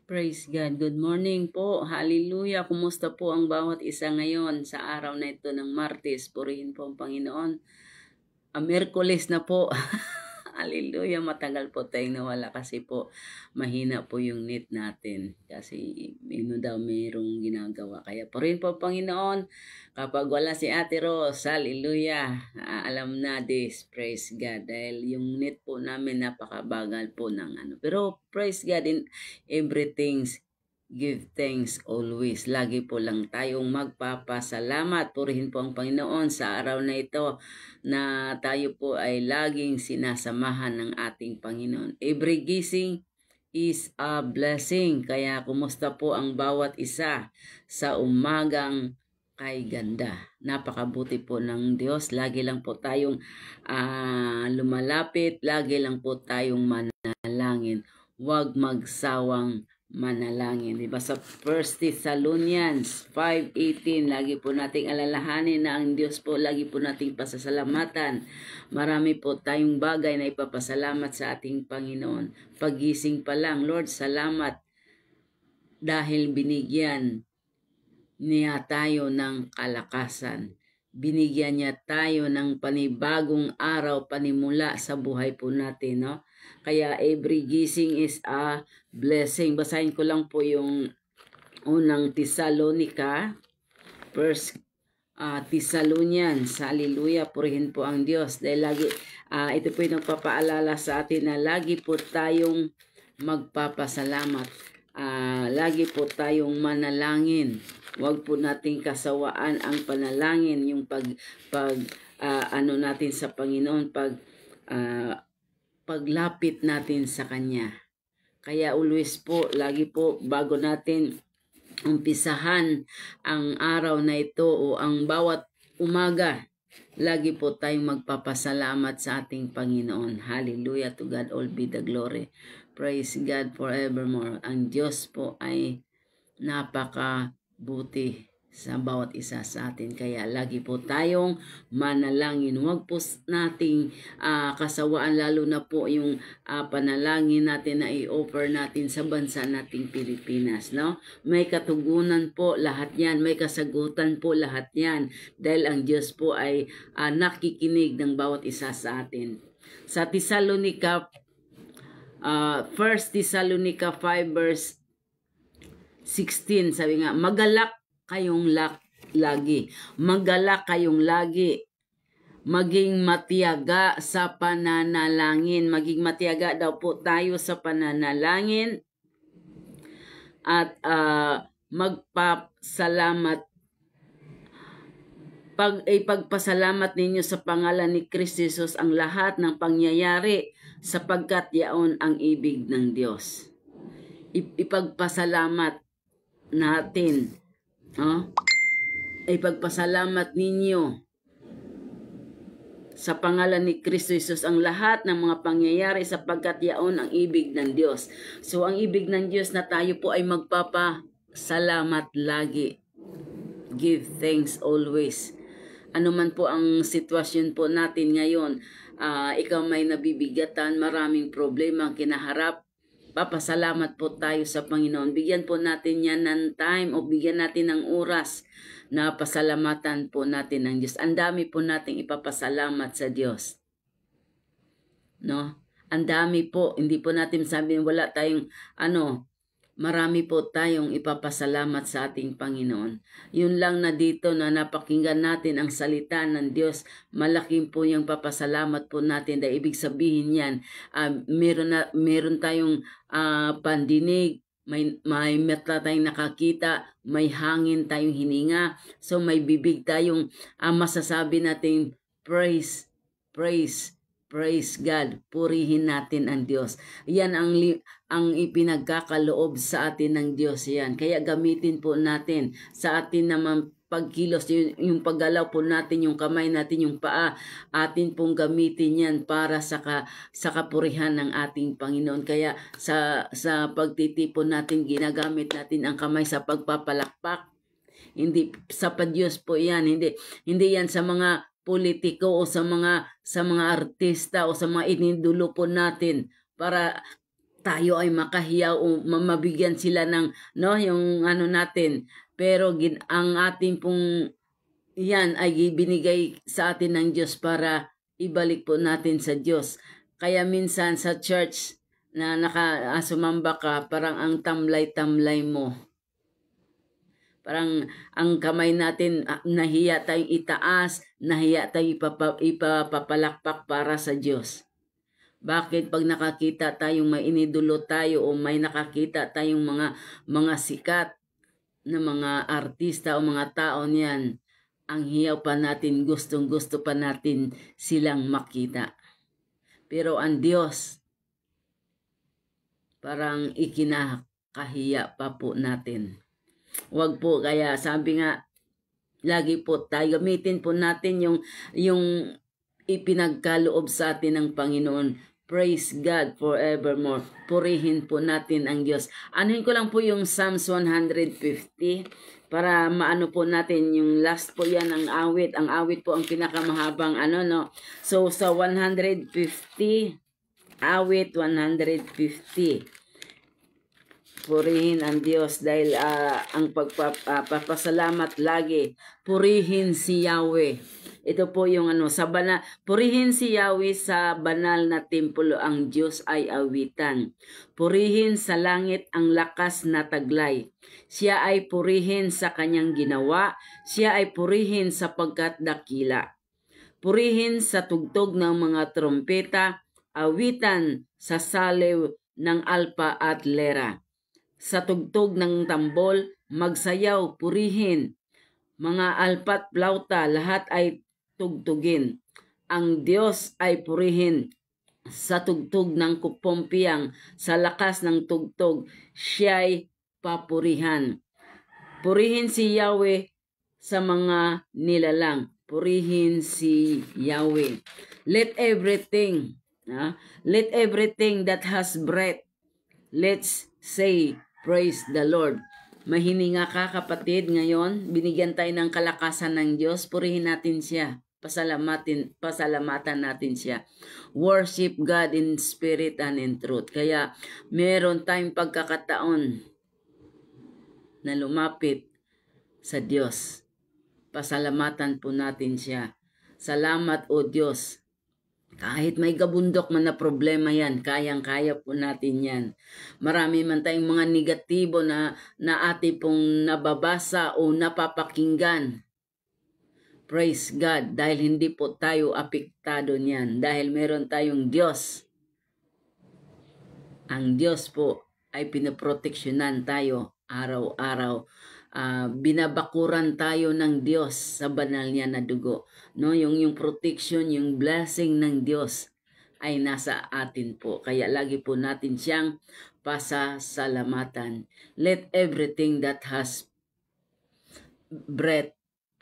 Praise God. Good morning po. Hallelujah. Kumusta po ang bawat isa ngayon sa araw na ito ng Martes? Purihin po ang Panginoon. Miyerkules na po. Hallelujah. Matagal po tayong nawala kasi po mahina po yung net natin. Kasi daw mayroong ginagawa. Kaya purihin po ang Panginoon. Kapag wala si Ate Rose, hallelujah. Alam na this. Praise God. Dahil yung net po namin napakabagal po ng ano. Pero praise God in everything. Give thanks always. Lagi po lang tayong magpapasalamat. Purihin po ang Panginoon sa araw na ito na tayo po ay laging sinasamahan ng ating Panginoon. Every gising is a blessing. Kaya kumusta po ang bawat isa sa umagang kay ganda. Napakabuti po ng Diyos. Lagi lang po tayong lumalapit. Lagi lang po tayong manalangin. Huwag magsawang manalangin. Diba sa 1 Thessalonians 5:18, lagi po nating alalahanin na ang Diyos po lagi po nating pasasalamatan. Marami po tayong bagay na ipapasalamat sa ating Panginoon. Pagising pa lang, Lord, salamat dahil binigyan niya tayo ng kalakasan. Binigyan niya tayo ng panibagong araw, panimula sa buhay po natin, no? Kaya every gising is a blessing. Basahin ko lang po yung unang Tesalonica, First Thessalonians. Hallelujah, purihin po ang Diyos. Dahil lagi, ito po yung nagpapaalala sa atin na lagi po tayong magpapasalamat. Lagi po tayong manalangin. Huwag po nating kasawaan ang panalangin, yung ano natin sa Panginoon, paglapit natin sa Kanya. Kaya always po, lagi po, bago natin umpisahan ang araw na ito o ang bawat umaga, lagi po tayong magpapasalamat sa ating Panginoon. Hallelujah, to God all be the glory. Praise God forevermore. Ang Diyos po ay napakabuti sa bawat isa sa atin. Kaya lagi po tayong manalangin. Huwag po nating kasawaan, lalo na po yung panalangin natin na i-offer natin sa bansa nating Pilipinas. No? May katugunan po lahat yan. May kasagutan po lahat yan. Dahil ang Diyos po ay nakikinig ng bawat isa sa atin. Sa Thessalonica, 1 Thessalonica 5 verse 16, sabi nga, magalak kayong lagi. Magalak kayong lagi. Maging matiyaga sa pananalangin. Maging matiyaga daw po tayo sa pananalangin. At magpasalamat. Ipagpasalamat ninyo sa pangalan ni Kristo Jesus ang lahat ng pangyayari sapagkat yaon ang ibig ng Diyos. Ipagpasalamat natin. Ipagpasalamat ninyo sa pangalan ni Kristo Jesus ang lahat ng mga pangyayari sapagkat yaon ang ibig ng Diyos. So ang ibig ng Diyos na tayo po ay magpapasalamat lagi. Give thanks always. Ano man po ang sitwasyon po natin ngayon, ikaw may nabibigatan, maraming problema ang kinaharap, papasalamat po tayo sa Panginoon. Bigyan po natin yan ng time o bigyan natin ng oras na pasalamatan po natin ng Diyos. Ang dami po nating ipapasalamat sa Diyos. No? Ang dami po. Hindi po natin sabihin wala tayong marami po tayong ipapasalamat sa ating Panginoon. Yun lang na dito na napakinggan natin ang salita ng Diyos, malaking po yung papasalamat po natin. Dahil ibig sabihin yan, meron tayong pandinig, may mata tayong nakakita, may hangin tayong hininga, so may bibig tayong masasabi natin, praise God, purihin natin ang Diyos. Yan ang ipinagkakaloob sa atin ng Diyos yan. Kaya gamitin po natin sa atin naman pagkilos, yung paggalaw po natin, yung kamay natin, yung paa, atin pong gamitin yan para sa kapurihan ng ating Panginoon. Kaya sa pagtitipon natin, ginagamit natin ang kamay sa pagpapalakpak. Hindi sa Diyos po yan. Hindi yan sa mga politiko o sa mga artista o sa mga inidulo po natin para tayo ay makahiyaw o mabigyan sila ng yung ano natin, pero ang ating pong yan ay binigay sa atin ng Diyos para ibalik po natin sa Diyos. Kaya minsan sa church na sumamba ka, parang ang tamlay-tamlay mo. Parang ang kamay natin, nahiya tayong itaas, nahiya tayong ipapapalakpak para sa Diyos. Bakit pag nakakita tayong may inidulo tayo o may nakakita tayong mga sikat na mga artista o mga tao niyan, ang hiyaw pa natin, gustong-gusto pa natin silang makita. Pero ang Diyos, parang ikinakahiya pa po natin. Wag po, kaya sabi nga, lagi po tayo, gamitin po natin yung ipinagkaloob sa atin ng Panginoon. Praise God forevermore. Purihin po natin ang Diyos. Anuhin ko lang po yung Psalms 150 para maano po natin yung last po yan ang awit. Ang awit po ang pinakamahabang So sa 150, awit 150. Purihin ang Diyos dahil ang pagpapasalamat lagi. Purihin si Yahweh. Ito po yung purihin si Yahweh sa banal na templo, ang Diyos ay awitan. Purihin sa langit ang lakas na taglay. Siya ay purihin sa kanyang ginawa. Siya ay purihin sapagkat dakila. Purihin sa tugtog ng mga trompeta, awitan sa saliw ng alpa at lera. Sa tugtog ng tambol, magsayaw, purihin. Mga alpat, plauta, lahat ay tugtugin. Ang Diyos ay purihin sa tugtog ng kupompiyang, sa lakas ng tugtog, siya'y papurihan. Purihin si Yahweh sa mga nilalang. Purihin si Yahweh. Let everything that has breath, let's say, praise the Lord. Mahininga ka kapatid ngayon, binigyan tayo ng kalakasan ng Diyos, purihin natin siya. Pasalamatan natin siya. Worship God in spirit and in truth. Kaya meron tayong pagkakataon na lumapit sa Diyos. Pasalamatan po natin siya. Salamat o Diyos. Kahit may kabundok man na problema yan, kayang-kaya po natin yan. Marami man tayong mga negatibo na ati pong nababasa o napapakinggan. Praise God, dahil hindi po tayo apektado niyan. Dahil meron tayong Diyos. Ang Diyos po ay pinoproteksyonan tayo araw-araw. Binabakuran tayo ng Diyos sa banal niya na dugo. Yung protection, yung blessing ng Diyos ay nasa atin po. Kaya lagi po natin siyang pasasalamatan. Let everything that has breath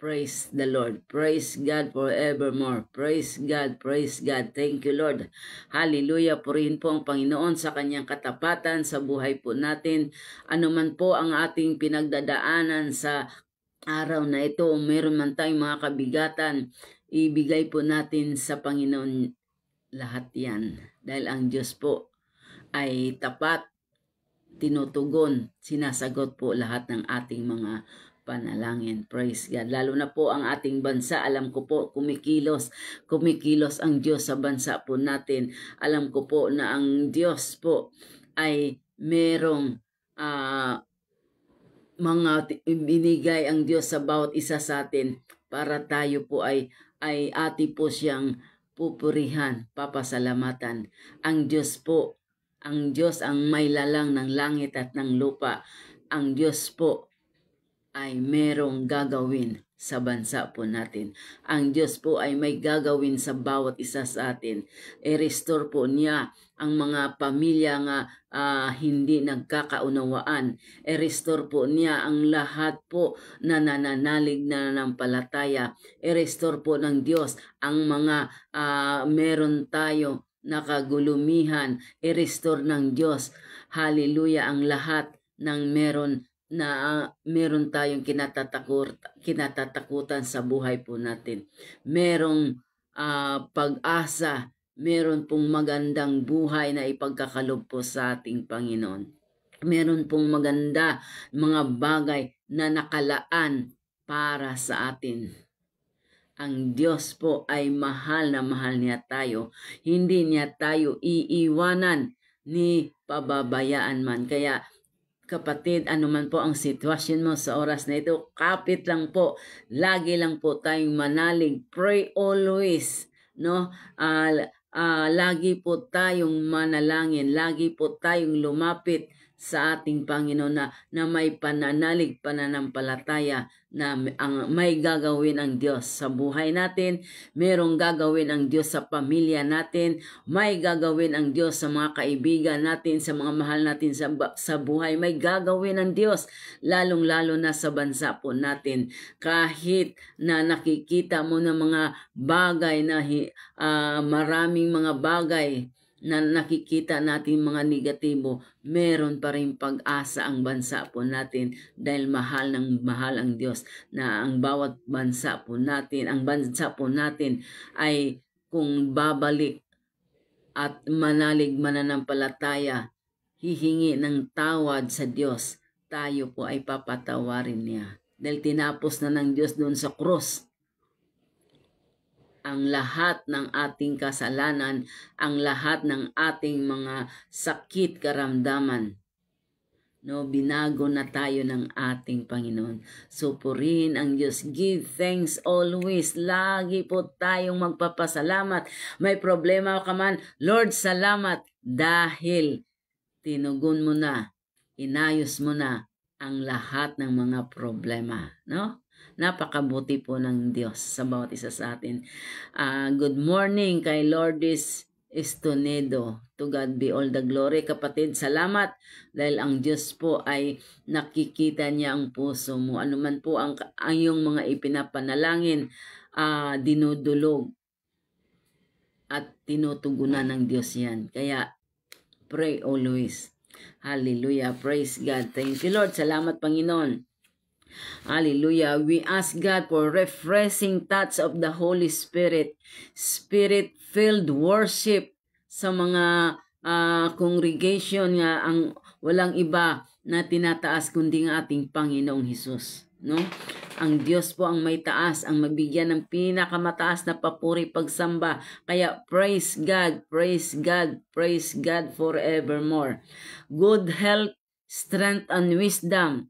praise the Lord. Praise God forevermore. Praise God, praise God. Thank you, Lord. Hallelujah. Purihin po ang Panginoon sa kanyang katapatan sa buhay po natin. Ano man po ang ating pinagdadaanan sa araw na ito, meron man tayong mga kabigatan, ibigay po natin sa Panginoon lahat yan. Dahil ang Diyos po ay tapat, tinutugon, sinasagot po lahat ng ating mga panalangin. Praise God. Lalo na po ang ating bansa. Alam ko po, kumikilos ang Diyos sa bansa po natin. Alam ko po na ang Diyos po ay merong mga binigay ang Diyos sa bawat isa sa atin para tayo po ay ati po siyang pupurihan, papasalamatan. Ang Diyos po, ang Diyos ang may lalang ng langit at ng lupa. Ang Diyos po ay merong gagawin sa bansa po natin. Ang Diyos po ay may gagawin sa bawat isa sa atin. I-restore po niya ang mga pamilya nga hindi nagkakaunawaan. I-restore po niya ang lahat po na nananalig na nanampalataya. I-restore po ng Diyos ang mga meron tayo nakagulumihan. I-restore ng Diyos, hallelujah, ang lahat ng meron tayong kinatatakutan sa buhay po natin. Merong pag-asa meron pong magandang buhay na ipagkakalob po sa ating Panginoon. Meron pong maganda mga bagay na nakalaan para sa atin. Ang Diyos po ay mahal na mahal niya tayo. Hindi niya tayo iiwanan ni pababayaan man. Kaya kapatid, anuman po ang sitwasyon mo sa oras na ito, kapit lang po. Lagi lang po tayong manalig. Pray always. No? Lagi po tayong manalangin. Lagi po tayong lumapit sa ating Panginoon na may pananalig, pananampalataya na may gagawin ang Diyos sa buhay natin, merong gagawin ang Diyos sa pamilya natin, may gagawin ang Diyos sa mga kaibigan natin, sa mga mahal natin sa buhay, may gagawin ang Diyos, lalong-lalo na sa bansa po natin. Kahit na nakikita mo ng mga bagay na maraming mga bagay na nakikita natin mga negatibo, meron pa rin pag-asa ang bansa po natin dahil mahal ang Diyos na ang bawat bansa po natin, ang bansa po natin ay kung babalik at manalig mananampalataya, hihingi ng tawad sa Diyos, tayo po ay papatawarin niya. Dahil tinapos na ng Diyos doon sa krus ang lahat ng ating kasalanan, ang lahat ng ating mga sakit, karamdaman. No, binago na tayo ng ating Panginoon. So, purihin ang Diyos. Give thanks always. Lagi po tayong magpapasalamat. May problema ka man, Lord, salamat dahil tinugon mo na, inayos mo na ang lahat ng mga problema. No? Napakabuti po ng Diyos sa bawat isa sa atin. Good morning kay Lourdes Estonedo. To God be all the glory. Kapatid, salamat dahil ang Diyos po ay nakikita niya ang puso mo. Ano man po ang iyong mga ipinapanalangin, dinudulog at tinutugunan ng Diyos yan. Kaya, pray always. Hallelujah. Praise God. Thank you, Lord. Salamat, Panginoon. Hallelujah. We ask God for refreshing touch of the Holy Spirit. Spirit-filled worship sa mga congregation nga ang walang iba na tinataas kundi ang ating Panginoong Hesus. No? Ang Diyos po ang may taas, ang mabigyan ng pinakamataas na papuri pagsamba. Kaya praise God, praise God, praise God forevermore. Good health, strength, and wisdom.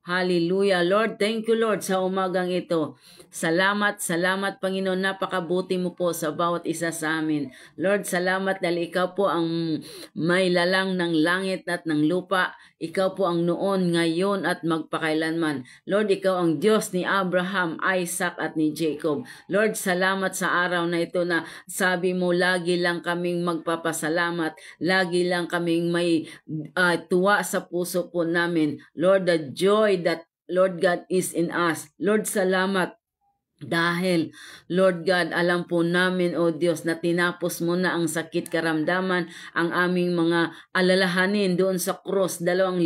Hallelujah. Lord, thank you Lord sa umagang ito. Salamat, salamat Panginoon. Napakabuti mo po sa bawat isa sa amin. Lord, salamat dahil ikaw po ang may lalang ng langit at ng lupa. Ikaw po ang noon, ngayon at magpakailanman. Lord, ikaw ang Diyos ni Abraham, Isaac at ni Jacob. Lord, salamat sa araw na ito na sabi mo lagi lang kaming magpapasalamat. Lagi lang kaming may tuwa sa puso po namin. Lord, the joy that Lord God is in us. Lord, salamat. Dahil, Lord God, alam po namin, O Diyos, na tinapos mo na ang sakit karamdaman, ang aming mga alalahanin doon sa cross, 2,000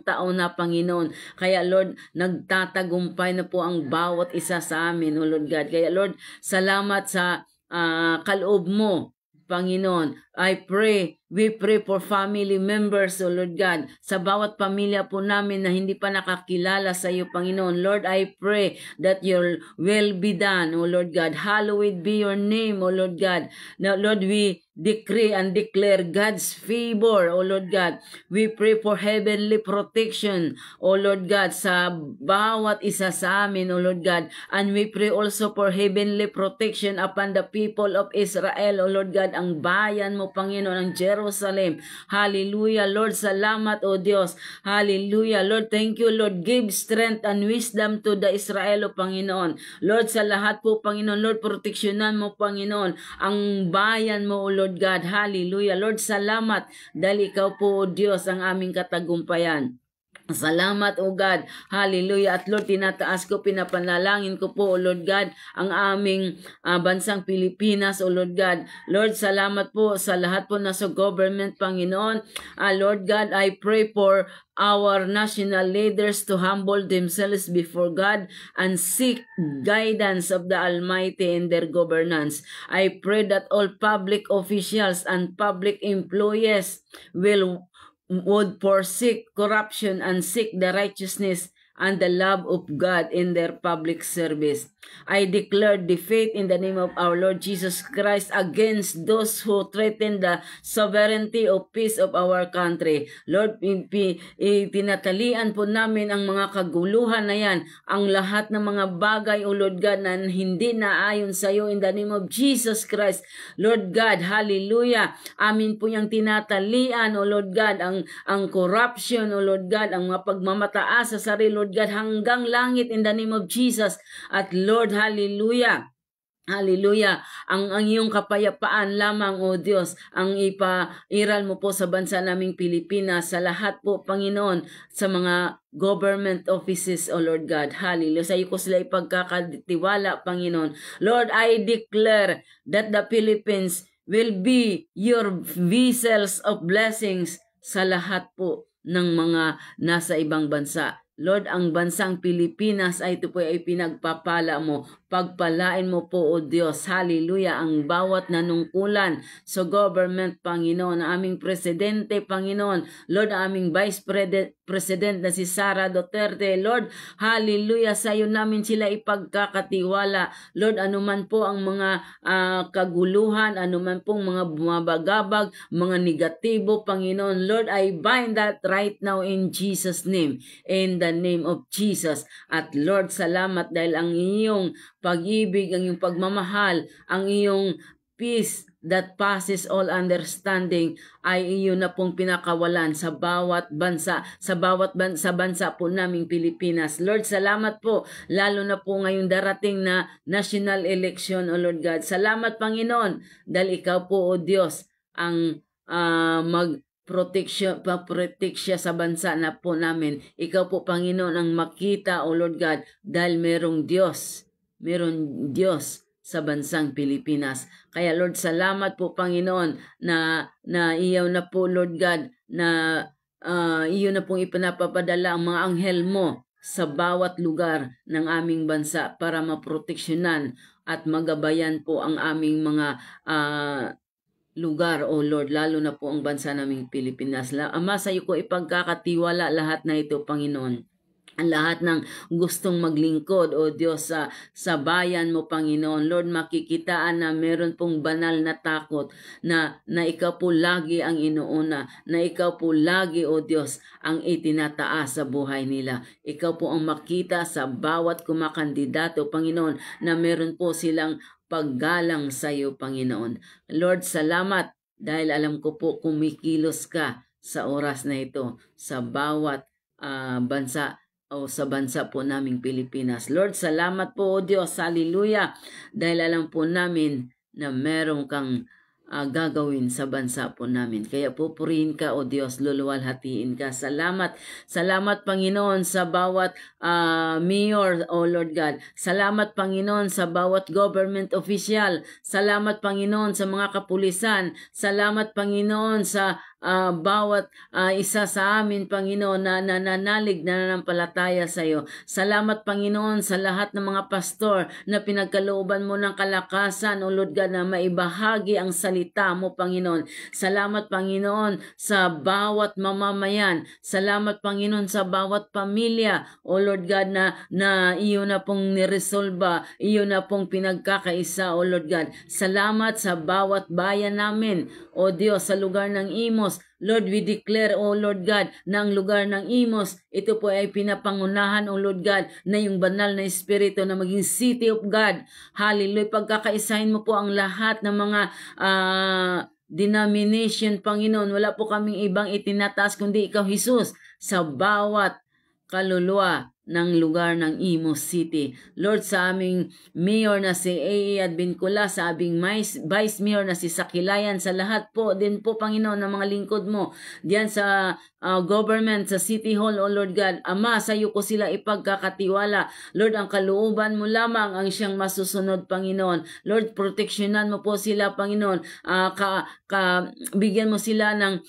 taon na, Panginoon. Kaya, Lord, nagtatagumpay na po ang bawat isa sa amin, O Lord God. Kaya, Lord, salamat sa kaloob mo, Panginoon. We pray for family members, O Lord God, sa bawat pamilya po namin na hindi pa nakakilala sa iyo, Panginoon. Lord, I pray that your will be done, O Lord God. Hallowed be your name, O Lord God. Now, Lord, we decree and declare God's favor, O Lord God. We pray for heavenly protection, O Lord God, sa bawat isa sa amin, O Lord God. And we pray also for heavenly protection upon the people of Israel, O Lord God, ang bayan mo, Panginoon, ang Jerusalem. Hallelujah, Lord. Salamat, O Diyos. Hallelujah, Lord. Thank you, Lord. Give strength and wisdom to the Israel, O Panginoon. Lord, sa lahat po, Panginoon, Lord, proteksyonan mo, Panginoon, ang bayan mo, O Lord God. Hallelujah. Lord, salamat dahil ikaw po, O Diyos, ang aming katagumpayan. Salamat, O God. Hallelujah. At Lord, tinataas ko, pinapanalangin ko po, O Lord God, ang aming bansang Pilipinas, O Lord God. Lord, salamat po sa lahat po na sa government, Panginoon. Lord God, I pray for our national leaders to humble themselves before God and seek guidance of the Almighty in their governance. I pray that all public officials and public employees would forsake corruption and seek the righteousness and the love of God in their public service. I declare defeat in the name of our Lord Jesus Christ against those who threaten the sovereignty of peace of our country. Lord, tinatalian po namin ang mga kaguluhan na yan, ang lahat ng mga bagay, O Lord God, na hindi naayon sa iyo in the name of Jesus Christ. Lord God, hallelujah. Amin po yung tinatalian, O Lord God, ang corruption, O Lord God, ang mga pagmamataas sa sarili, Lord God, hanggang langit in the name of Jesus. At Lord, hallelujah. Hallelujah. Ang iyong kapayapaan lamang, O Diyos, ang ipairal mo po sa bansa naming Pilipinas, sa lahat po, Panginoon, sa mga government offices, O Lord God. Hallelujah. Sa iyo ko sila ipagkakatiwala, Panginoon. Lord, I declare that the Philippines will be your vessels of blessings sa lahat po ng mga nasa ibang bansa. Lord, ang bansang Pilipinas ay ito po ay pinagpapala mo. Pagpalain mo po, O Diyos. Hallelujah. Ang bawat nanungkulan sa government, Panginoon, ang aming presidente, Panginoon. Lord, ang aming vice president na si Sara Duterte. Lord, hallelujah. Sa iyo namin sila ipagkakatiwala. Lord, anuman po ang mga kaguluhan, anuman pong mga bumabagabag, mga negatibo, Panginoon. Lord, I bind that right now in Jesus' name. In the name of Jesus. At Lord, salamat dahil ang iyong pag-ibig, ang iyong pagmamahal, ang iyong peace that passes all understanding ay iyo na pong pinakawalan sa bawat bansa, sa bansa po naming Pilipinas. Lord, salamat po, lalo na po ngayong darating na national election, O Lord God. Salamat, Panginoon, dahil ikaw po, O Diyos, ang proteksya sa bansa na po namin. Ikaw po, Panginoon, ang makita, O Lord God, dahil merong Diyos sa bansang Pilipinas. Kaya Lord, salamat po, Panginoon, na iyaw na po, Lord God, na iyo na pong ipinapapadala ang mga anghel mo sa bawat lugar ng aming bansa para maproteksyonan at magabayan po ang aming mga lugar, O Lord, lalo na po ang bansa naming Pilipinas. Ama, sa iyo ko ipagkakatiwala lahat na ito, Panginoon. Ang lahat ng gustong maglingkod, O Diyos, sa bayan mo, Panginoon. Lord, makikitaan na meron pong banal na takot na ikaw po lagi ang inuuna, na ikaw po lagi, O Diyos, ang itinataas sa buhay nila. Ikaw po ang makita sa bawat kumakandidato, Panginoon, na meron po silang paggalang sa iyo, Panginoon. Lord, salamat dahil alam ko po kumikilos ka sa oras na ito sa bawat bansa o sa bansa po naming Pilipinas. Lord, salamat po, O Diyos, hallelujah, dahil alam po namin na meron kang gagawin sa bansa po namin. Kaya pupurihin ka, O Diyos, luluwalhatiin ka. Salamat, Panginoon, sa bawat mayor, O Lord God. Salamat, Panginoon, sa bawat government official. Salamat, Panginoon, sa mga kapulisan. Salamat, Panginoon, sa bawat isa sa amin, Panginoon, na nananalig na nanampalataya sa iyo. Salamat, Panginoon, sa lahat ng mga pastor na pinagkalooban mo ng kalakasan, O Lord God, na maibahagi ang salita mo, Panginoon. Salamat, Panginoon, sa bawat mamamayan. Salamat, Panginoon, sa bawat pamilya, O Lord God, na iyo na pong niresolba, iyo na pong pinagkakaisa, O Lord God. Salamat sa bawat bayan namin, O Diyos, sa lugar ng Imos. Lord, we declare, O Lord God, na ang lugar ng Imos, ito po ay pinapangunahan, O Lord God, na yung banal na Espiritu na maging city of God. Hallelujah. Pagkakaisahin mo po ang lahat ng mga denomination, Panginoon. Wala po kaming ibang itinataas kundi ikaw, Jesus, sa bawat kaluluwa ng lugar ng Imo City. Lord, sa aming mayor na si A.A. Advincula, sa aming vice mayor na si Sakilayan, sa lahat po din po, Panginoon, ng mga lingkod mo diyan sa government, sa City Hall, O Lord God. Ama, sa iyo ko sila ipagkakatiwala. Lord, ang kalooban mo lamang ang siyang masusunod, Panginoon. Lord, proteksyonan mo po sila, Panginoon. Bigyan mo sila ng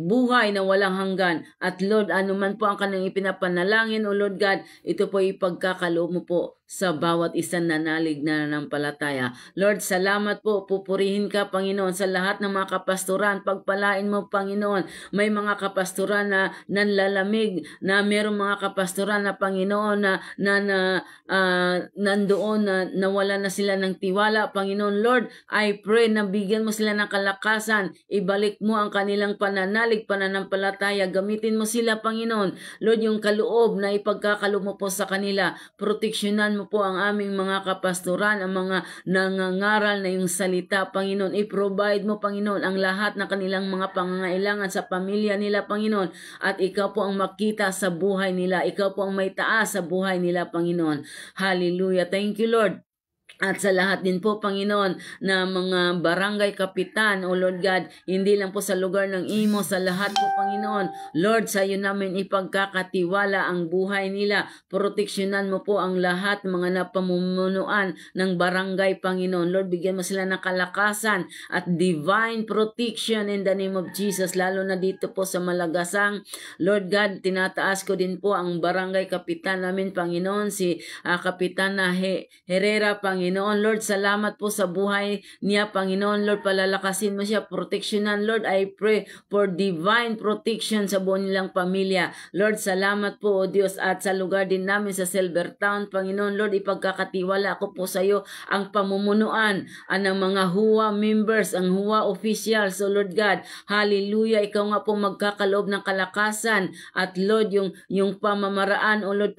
buhay na walang hanggan. At Lord, anuman po ang kanilang ipinapanalangin, O Lord God, ito po ipagkakaloob mo po sa bawat isang nanalig na nanampalataya. Lord, salamat po. Pupurihin ka, Panginoon, sa lahat ng mga kapastoran. Pagpalain mo, Panginoon. May mga kapastoran na nanlalamig, na mayroong mga kapastoran na, Panginoon, nandoon na nawala na sila ng tiwala. Panginoon, Lord, I pray na bigyan mo sila ng kalakasan. Ibalik mo ang kanilang pananalig, pananampalataya. Gamitin mo sila, Panginoon. Lord, yung kaloob na ipagkakaloob mo po sa kanila. Proteksyonan mo po ang aming mga kapastoran, ang mga nangangaral na yung salita, Panginoon. I-provide mo, Panginoon, ang lahat ng kanilang mga pangangailangan sa pamilya nila, Panginoon. At ikaw po ang makita sa buhay nila. Ikaw po ang may taas sa buhay nila, Panginoon. Hallelujah. Thank you, Lord. At sa lahat din po, Panginoon, na mga barangay kapitan, O Lord God, hindi lang po sa lugar ng Imo, sa lahat po, Panginoon. Lord, sa iyo namin ipagkakatiwala ang buhay nila. Proteksyonan mo po ang lahat mga napamumunuan ng barangay, Panginoon. Lord, bigyan mo sila ng kalakasan at divine protection in the name of Jesus, lalo na dito po sa Malagasang. Lord God, tinataas ko din po ang barangay kapitan namin, Panginoon, si Kapitan na Herrera, Panginoon. Lord, salamat po sa buhay niya, Panginoon. Lord, palalakasin mo siya, proteksyonan. Lord, I pray for divine protection sa buong nilang pamilya. Lord, salamat po, O Diyos, at sa lugar din namin sa Silver Town, Panginoon. Lord, ipagkakatiwala ako po sa iyo ang pamumunuan ng mga HUA members, ang HUA officials, O Lord God. Hallelujah. Ikaw nga po magkakaloob ng kalakasan at Lord, yung pamamaraan, O Lord,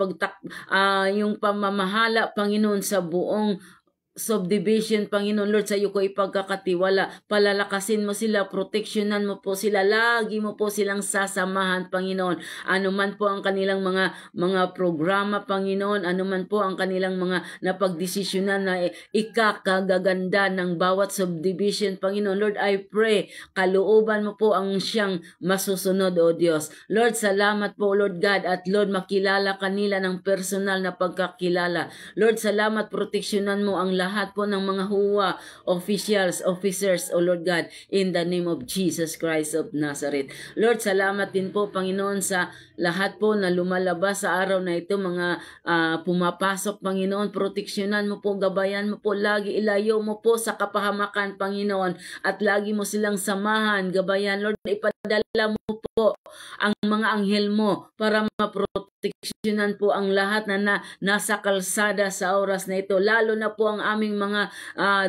yung pamamahala, Panginoon, sa buong subdivision, Panginoon. Lord, sa iyo ko ipagkakatiwala. Palalakasin mo sila, proteksyonan mo po sila, lagi mo po silang sasamahan, Panginoon. Ano man po ang kanilang mga programa, Panginoon, ano man po ang kanilang mga napagdesisyonan na ikakagaganda ng bawat subdivision, Panginoon. Lord, I pray, kalooban mo po ang siyang masusunod, O Diyos. Lord, salamat po, Lord God, at Lord, makilala kanila ng personal na pagkakilala. Lord, salamat, proteksyonan mo ang lahat po ng mga HUA officers, O Lord God, in the name of Jesus Christ of Nazareth. Lord, salamat din po, Panginoon, sa lahat po na lumalabas sa araw na ito, mga pumapasok, Panginoon. Proteksyonan mo po, gabayan mo po, lagi ilayo mo po sa kapahamakan, Panginoon, at lagi mo silang samahan, gabayan. Lord, ipadala mo po ang mga anghel mo para maproteksyonan po ang lahat na nasa kalsada sa oras na ito, lalo na po ang aming mga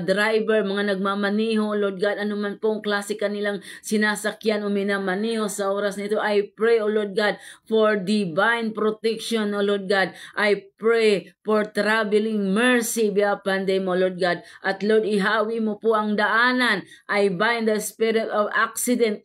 driver, mga nagmamaniho, Lord God, anuman pong klase kanilang sinasakyan o minamaniho sa oras na ito. I pray, O Lord God, for divine protection, O Lord God. I pray for traveling mercy upon them, O Lord God. At Lord, ihawi mo po ang daanan. I bind the spirit of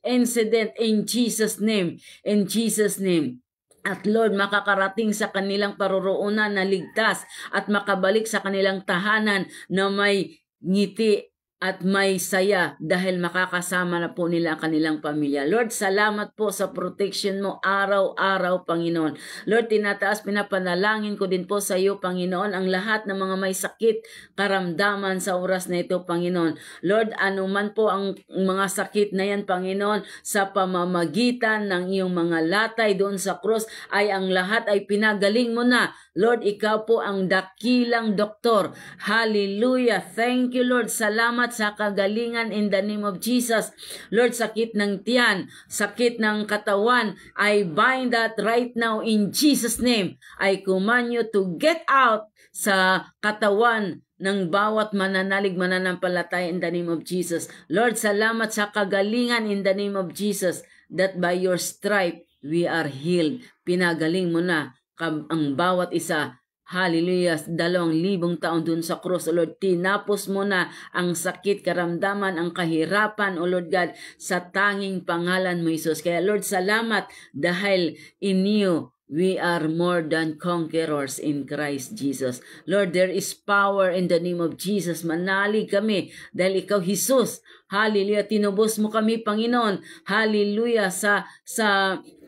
incident in Jesus' name. In Jesus' name. At Lord, makakarating sa kanilang paroroonan na ligtas at makabalik sa kanilang tahanan na may ngiti at may saya dahil makakasama na po nila ang kanilang pamilya. Lord, salamat po sa protection mo araw-araw, Panginoon. Lord, tinataas, pinapanalangin ko din po sa iyo, Panginoon, ang lahat ng mga may sakit, karamdaman sa oras na ito, Panginoon. Lord, anuman po ang mga sakit na yan, Panginoon, sa pamamagitan ng iyong mga latay doon sa krus, ay ang lahat ay pinagaling mo na. Lord, ikaw po ang dakilang doktor. Hallelujah. Thank you, Lord. Salamat sa kagalingan in the name of Jesus. Lord, sakit ng tiyan, sakit ng katawan, I bind that right now in Jesus' name. I command you to get out sa katawan ng bawat mananalig, mananampalataya in the name of Jesus. Lord, salamat sa kagalingan in the name of Jesus, that by your stripe we are healed. Pinagaling mo na ang bawat isa. Hallelujah. 2,000 taon dun sa cross, O Lord. Tinapos mo na ang sakit, karamdaman, ang kahirapan, O Lord God, sa tanging pangalan mo, Jesus. Kaya Lord, salamat dahil in you We are more than conquerors in Christ Jesus. Lord, there is power in the name of Jesus. Manalig kami dahil ikaw, Jesus. Hallelujah. Tinubos mo kami, Panginoon. Hallelujah. Sa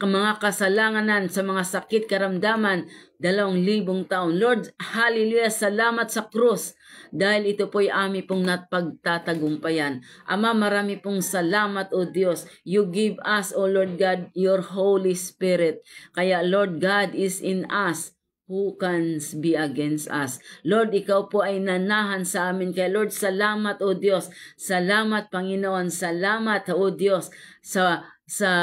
mga kasalanganan, sa mga sakit, karamdaman, 2,000 taon. Lord, hallelujah. Salamat sa krus. Dahil ito po'y ami pong pagtatagumpayan. Ama, marami pong salamat, O Diyos. You give us, O Lord God, your Holy Spirit. Kaya, Lord God is in us. Who can be against us? Lord, ikaw po ay nanahan sa amin. Kaya Lord, salamat, O Diyos. Salamat, Panginoon. Salamat, O Diyos, sa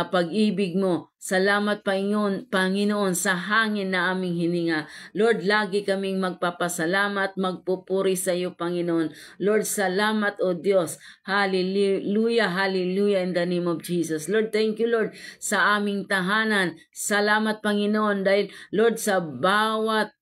pag-ibig mo. Salamat, Panginoon, sa hangin na aming hininga. Lord, lagi kaming magpapasalamat, magpupuri sa iyo, Panginoon. Lord, salamat, O Diyos. Hallelujah, hallelujah in the name of Jesus. Lord, thank you, Lord, sa aming tahanan. Salamat, Panginoon, dahil, Lord, sa bawat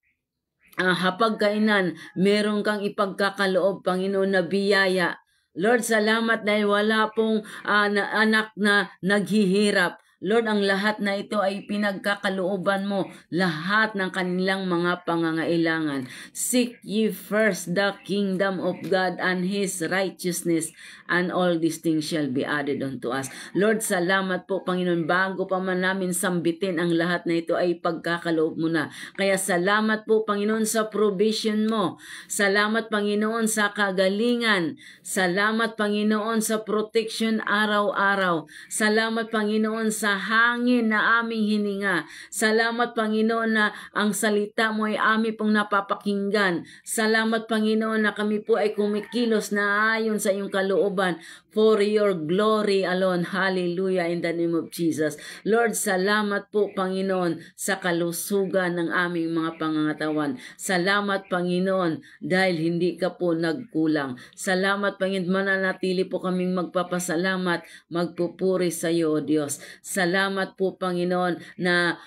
hapagkainan, meron kang ipagkakaloob, Panginoon, na biyaya. Lord, salamat dahil wala pong anak na naghihirap. Lord, ang lahat na ito ay pinagkakalooban mo, lahat ng kanilang mga pangangailangan. Seek ye first the kingdom of God and His righteousness, and all these things shall be added unto us. Lord, salamat po, Panginoon, bago pa man namin sambitin ang lahat na ito ay pagkakaloob mo na. Kaya salamat po, Panginoon, sa provision mo. Salamat, Panginoon, sa kagalingan. Salamat, Panginoon, sa protection araw-araw. Salamat, Panginoon, sa hangin na aming hininga. Salamat, Panginoon, na ang salita mo ay aming pong napapakinggan. Salamat, Panginoon, na kami po ay kumikilos na ayon sa iyong kalooban for your glory alone. Hallelujah in the name of Jesus. Lord, salamat po, Panginoon, sa kalusugan ng aming mga pangangatawan. Salamat, Panginoon, dahil hindi ka po nagkulang. Salamat, Panginoon, mananatili po kaming magpapasalamat, magpupuri sa iyo, O Diyos. Salamat po, Panginoon, na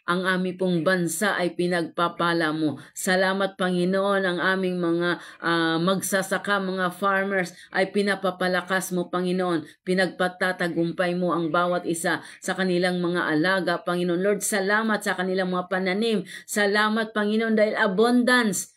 ang aming pong bansa ay pinagpapala mo. Salamat, Panginoon, ang aming mga magsasaka, mga farmers ay pinapapalakas mo, Panginoon. Pinagpatatagumpay mo ang bawat isa sa kanilang mga alaga, Panginoon. Lord, salamat sa kanilang mga pananim. Salamat, Panginoon, dahil abundance,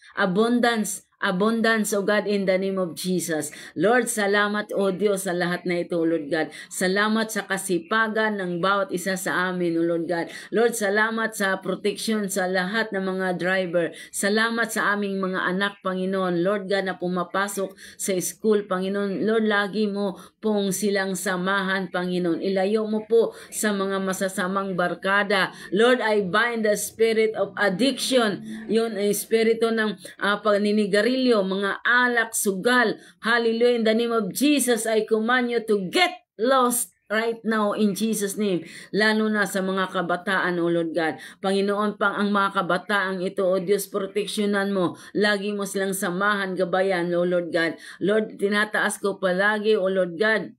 O God, in the name of Jesus. Lord, salamat, O Diyos, sa lahat na ito, O Lord God. Salamat sa kasipagan ng bawat isa sa amin, O Lord God. Lord, salamat sa protection sa lahat ng mga driver. Salamat sa aming mga anak, Panginoon. Lord God, na pumapasok sa school, Panginoon. Lord, lagi mo pong silang samahan, Panginoon. Ilayo mo po sa mga masasamang barkada. Lord, I bind the spirit of addiction. Yun ay espiritu ng paninigarilyo, mga alak, sugal. Hallelujah. In the name of Jesus, I command you to get lost right now in Jesus' name. Lalo na sa mga kabataan, O Lord God. Panginoon, ang mga kabataang ito, O Diyos, proteksyonan mo. Lagi mo silang samahan, gabayan, O Lord God. Lord, tinataas ko palagi, O Lord God,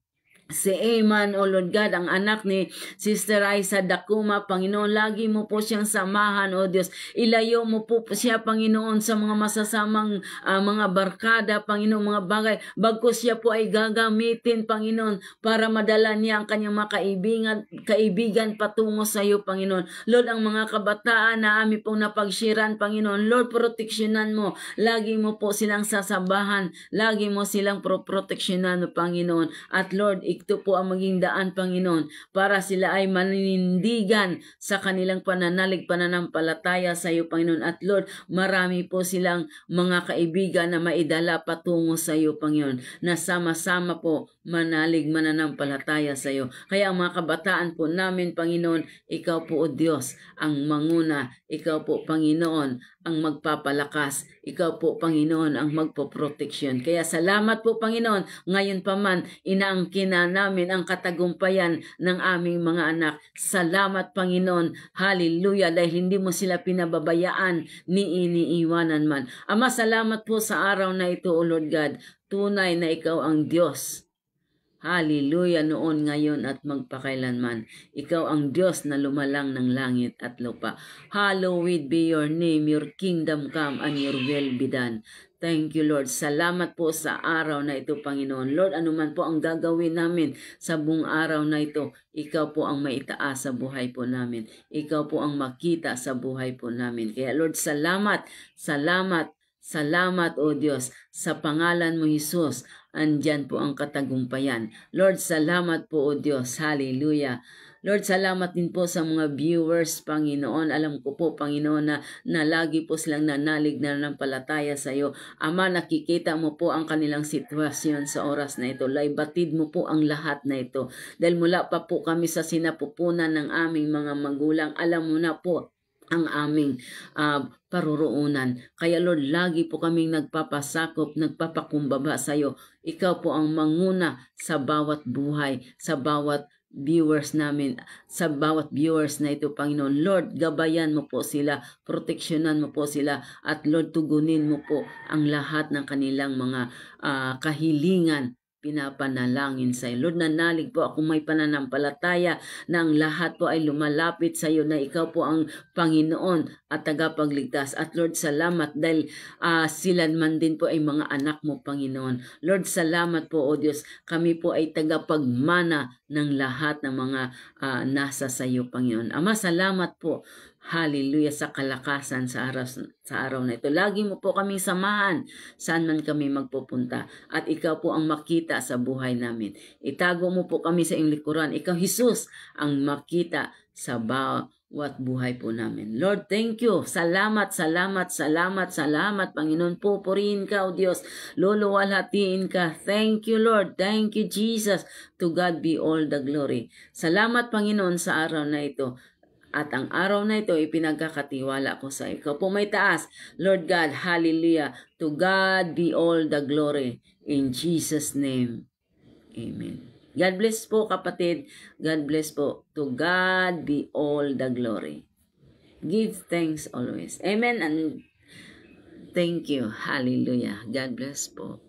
si Eman, O Lord God, ang anak ni Sister Aiza Dakuma, Panginoon, lagi mo po siyang samahan, O Diyos. Ilayo mo po siya, Panginoon, sa mga masasamang mga barkada, Panginoon, mga bagay. Bagkus siya po ay gagamitin, Panginoon, para madala niya ang kanyang mga kaibigan patungo sa iyo, Panginoon. Lord, ang mga kabataan na amin pong napagshiran, Panginoon, Lord, proteksyonan mo. Lagi mo po silang sasabahan. Lagi mo silang proteksyonan, Panginoon. At Lord, ito po ang maging daan, Panginoon, para sila ay manindigan sa kanilang pananampalataya sa iyo, Panginoon. At Lord, marami po silang mga kaibigan na maidala patungo sa iyo, Panginoon, na sama-sama po mananampalataya sa iyo. Kaya ang mga kabataan po namin, Panginoon, ikaw po, O Diyos, ang manguna. Ikaw po, Panginoon, ang magpapalakas. Ikaw po, Panginoon, ang magpoproteksyon. Kaya salamat po, Panginoon. Ngayon pa man, inaangkin namin ang katagumpayan ng aming mga anak. Salamat, Panginoon. Hallelujah. Dahil hindi mo sila pinababayaan ni iniiwanan man. Ama, salamat po sa araw na ito, O Lord God. Tunay na ikaw ang Diyos. Hallelujah, noon, ngayon, at magpakailanman. Ikaw ang Diyos na lumalang ng langit at lupa. Hallowed be your name, your kingdom come, and your will be done. Thank you, Lord. Salamat po sa araw na ito, Panginoon. Lord, anuman po ang gagawin namin sa buong araw na ito, ikaw po ang maitaas sa buhay po namin. Ikaw po ang makita sa buhay po namin. Kaya, Lord, salamat, salamat, salamat, O Diyos, sa pangalan mo, Jesus. Andyan po ang katagumpayan. Lord, salamat po, O Diyos. Hallelujah. Lord, salamat din po sa mga viewers, Panginoon. Alam ko po, Panginoon, na lagi po silang nanalig na palataya sa iyo. Ama, nakikita mo po ang kanilang sitwasyon sa oras na ito. Batid mo po ang lahat na ito. Dahil mula pa po kami sa sinapupunan ng aming mga magulang, alam mo na po ang aming paruroonan. Kaya Lord, lagi po kaming nagpapasakop, nagpapakumbaba sa iyo. Ikaw po ang manguna sa bawat buhay, sa bawat viewers namin, sa bawat viewers na ito, Panginoon. Lord, gabayan mo po sila, proteksyonan mo po sila, at Lord, tugunin mo po ang lahat ng kanilang mga kahilingan, pinapanalangin sa iyo. Lord, nanalig po ako may pananampalataya na ang lahat po ay lumalapit sa iyo, na ikaw po ang Panginoon at tagapagligtas. At Lord, salamat dahil sila man din po ay mga anak mo, Panginoon. Lord, salamat po, O Diyos. Kami po ay tagapagmana ng lahat ng mga nasa sa iyo, Panginoon. Ama, salamat po. Hallelujah, sa kalakasan sa araw na ito. Lagi mo po kami samahan saan man kami magpupunta. At ikaw po ang makita sa buhay namin. Itago mo po kami sa iyong likuran. Ikaw, Jesus, ang makita sa bawat buhay po namin. Lord, thank you. Salamat, salamat, salamat, salamat. Panginoon, pupurihin ka, O Diyos. Luluwalhatiin ka. Thank you, Lord. Thank you, Jesus. To God be all the glory. Salamat, Panginoon, sa araw na ito. At ang araw na ito, ipinagkakatiwala ko sa ikaw po may taas. Lord God, hallelujah. To God be all the glory. In Jesus' name. Amen. God bless po, kapatid. God bless po. To God be all the glory. Give thanks always. Amen and thank you. Hallelujah. God bless po.